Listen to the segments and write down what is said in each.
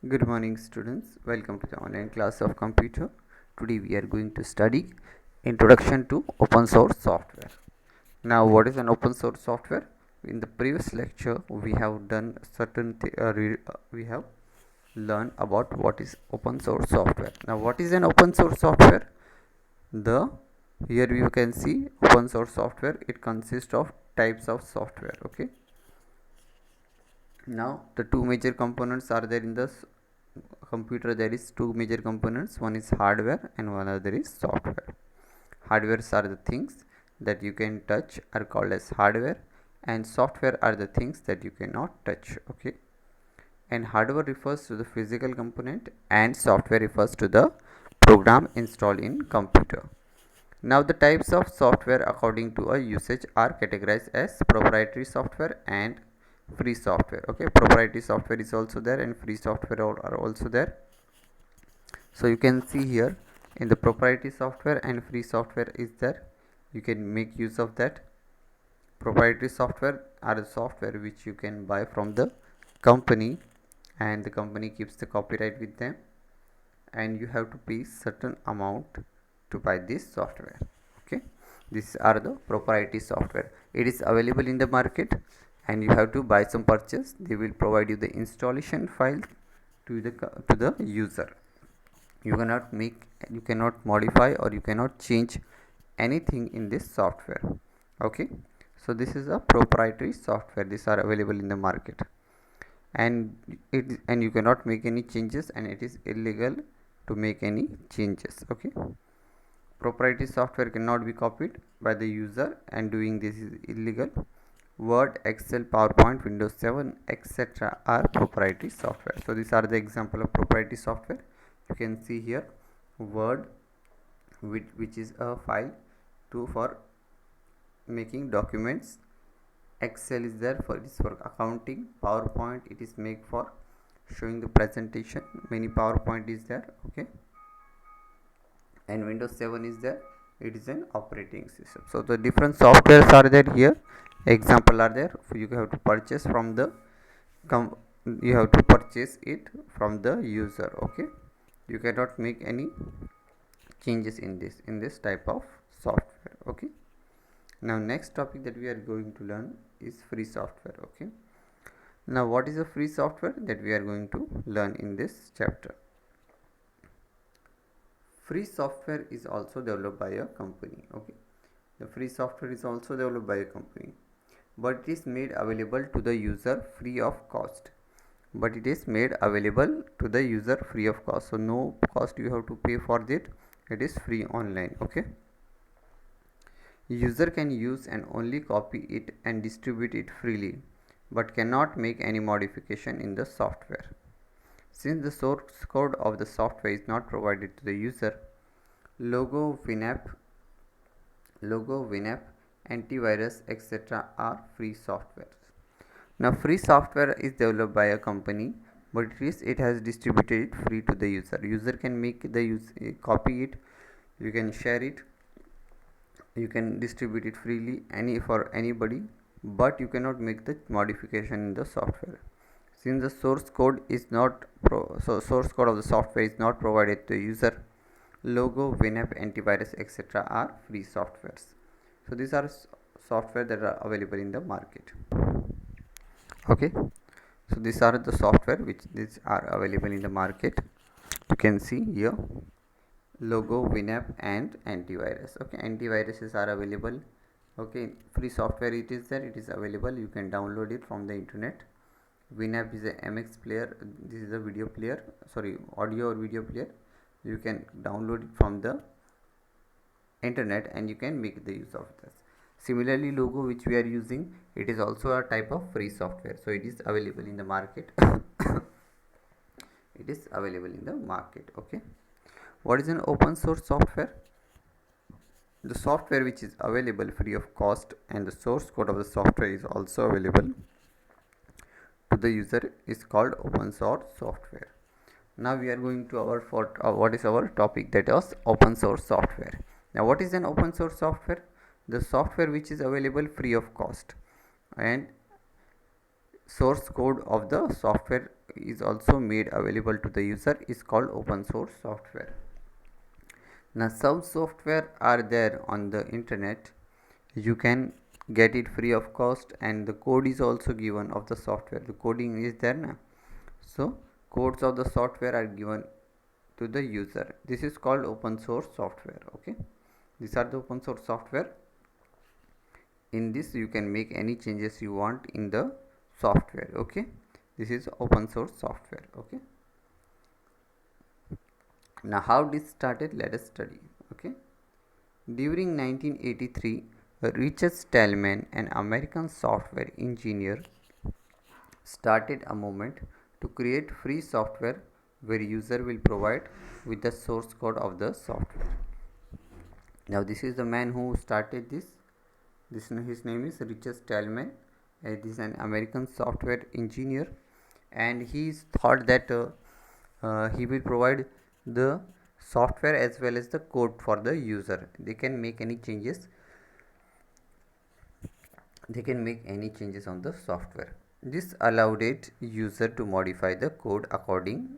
Good morning students, welcome to the online class of computer. Today we are going to study introduction to open source software. Now what is an open source software? In the previous lecture we have done we have learned about what is open source software. Now what is an open source software? The Here you can see open source software, it consists of types of software. Okay, now the two major components are there in the computer. There is two major components, one is hardware and one other is software. Hardwares are the things that you can touch are called as hardware, and software are the things that you cannot touch. Okay, and hardware refers to the physical component and software refers to the program installed in computer. Now the types of software according to a usage are categorized as proprietary software and free software. Okay, proprietary software is also there and free software are also there. So you can see here in the proprietary software and free software is there, you can make use of that. Proprietary software are the software which you can buy from the company and the company keeps the copyright with them, and you have to pay certain amount to buy this software. Okay, these are the proprietary software. It is available in the market and you have to buy some purchase. They will provide you the installation file to the user. You cannot modify or you cannot change anything in this software. Okay, so this is a proprietary software. These are available in the market, and you cannot make any changes, and it is illegal to make any changes. Okay, proprietary software cannot be copied by the user and doing this is illegal. Word, Excel, PowerPoint, Windows 7, etc. are proprietary software. So these are the example of proprietary software. You can see here Word, which is a file for making documents. Excel is there for accounting. PowerPoint, it is made for showing the presentation. Many PowerPoint is there. Okay, and Windows 7 is there, it is an operating system. So the different softwares are there here, example are there. You have to purchase from the you have to purchase it from the user. Okay, you cannot make any changes in this type of software. Okay, now next topic that we are going to learn is free software. Okay, now what is a free software that we are going to learn in this chapter? Free software is also developed by a company. Okay, the free software is also developed by a company, but it is made available to the user free of cost. So no cost you have to pay for it. It is free online. Okay, user can use and only copy it and distribute it freely, but cannot make any modification in the software. Since the source code of the software is not provided to the user, logo, WinApp, antivirus, etc. are free software. Now, free software is developed by a company, but it has distributed it free to the user. User can make the copy it, you can share it, you can distribute it freely for anybody, but you cannot make the modification in the software. Since the source code source code of the software is not provided to the user, logo, WinApp, antivirus, etc. are free softwares. So these are software that are available in the market. Okay, so these are the software which these are available in the market. You can see here logo, WinApp and antivirus. Okay, antiviruses are available. Okay, free software it is there, it is available, you can download it from the internet. WinApp is a MX player, this is a video player, audio or video player. You can download it from the internet and you can make the use of this. Similarly, logo which we are using, it is also a type of free software, so it is available in the market. It is available in the market. Okay, what is an open source software? The software which is available free of cost and the source code of the software is also available to the user is called open source software. Now we are going to what is our topic, that is open source software. Now what is an open source software? The software which is available free of cost and source code of the software is also made available to the user is called open source software. Now some software are there on the internet, you can get it free of cost, and the code is also given of the software, the coding is there now. So codes of the software are given to the user. This is called open source software. Okay, these are the open source software. In this you can make any changes you want in the software. Okay, this is open source software. Okay, now how this started, let us study. Okay, during 1983, Richard Stallman, an American software engineer, started a movement to create free software where user will provide with the source code of the software. Now this is the man who started this. His name is Richard Stallman. This is an American software engineer, and he thought that he will provide the software as well as the code for the user. They can make any changes. They can make any changes on the software. This allowed it user to modify the code according.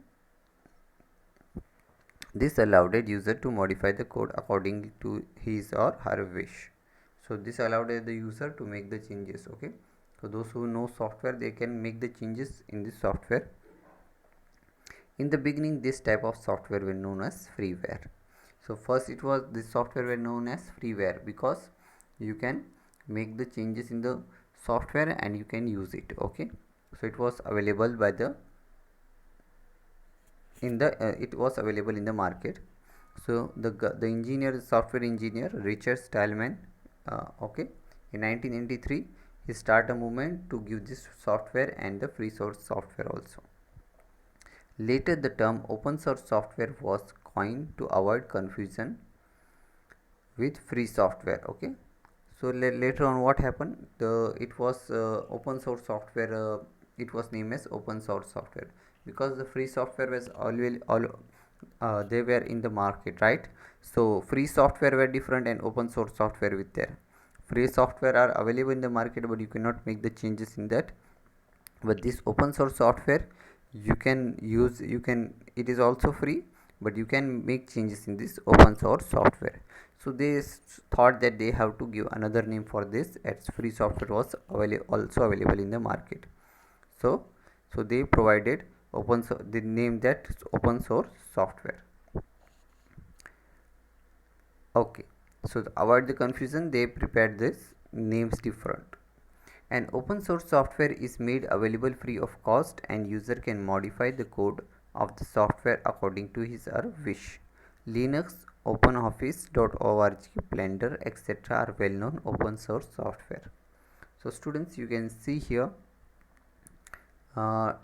This allowed a user to modify the code according to his or her wish. So this allowed the user to make the changes. Okay, so those who know software, they can make the changes in this software. In the beginning, this type of software were known as freeware. So first it was, this software were known as freeware because you can make the changes in the software and you can use it. Okay, so it was available by the it was available in the market. So the engineer, software engineer Richard Stallman, okay, in 1993 he started a movement to give this software and the free source software also. Later the term open source software was coined to avoid confusion with free software. Okay, so later on what happened, it was open source software, it was named as open source software because the free software was always they were in the market, right? So free software were different and open source software with there. Free software are available in the market, but you cannot make the changes in that. But this open source software you can use, it is also free, but you can make changes in this open source software. So they thought that they have to give another name for this, as free software was also available in the market. So they provided they named that open source software. Okay, so to avoid the confusion, they prepared this names different. And open source software is made available free of cost, and user can modify the code of the software according to his or wish. Linux, OpenOffice.org, Blender, etc. are well known open source software. So students, you can see here the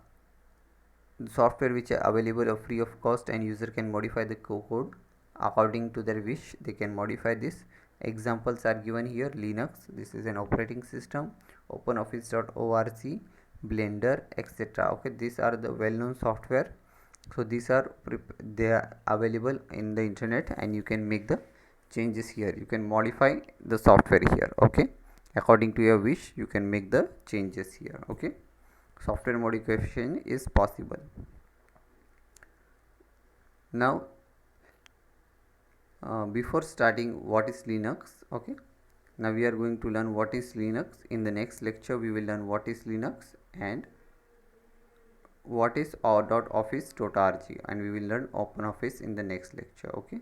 software which are available of free of cost, and user can modify the code according to their wish. They can modify this. Examples are given here. Linux, this is an operating system. OpenOffice.org, Blender, etc. Okay, these are the well-known software. So these are they are available in the internet, and you can make the changes here. You can modify the software here. Okay, according to your wish, you can make the changes here. Okay, software modification is possible. Now before starting what is Linux, okay, now we are going to learn what is Linux. In the next lecture we will learn what is Linux and what is .office.org, and we will learn OpenOffice in the next lecture. Okay,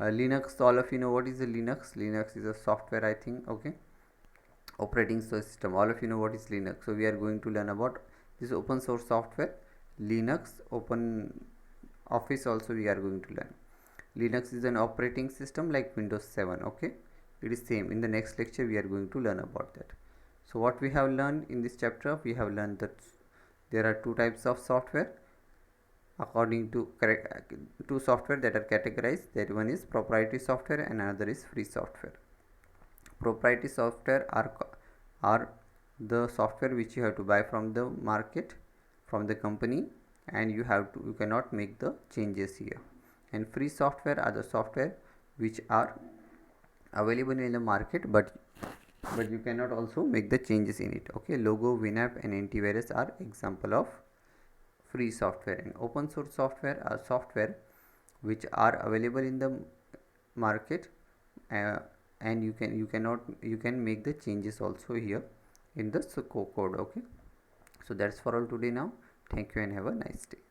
Linux, all of you know what is a Linux. Linux is a software, I think. Okay, operating system, all of you know what is Linux. So we are going to learn about this open source software, Linux. Open Office also we are going to learn. Linux is an operating system like Windows 7. Okay, it is same. In the next lecture we are going to learn about that. So what we have learned in this chapter, we have learned that there are two types of software according to two software that are categorized. That one is proprietary software and another is free software. Proprietary software are the software which you have to buy from the market, from the company, and you cannot make the changes here. And free software are the software which are available in the market, but you cannot also make the changes in it. Okay, Logo, Winamp and antivirus are example of free software. And open source software are software which are available in the market, uh, and you can make the changes also here in the code. Okay, so that's for all today now. Thank you and have a nice day.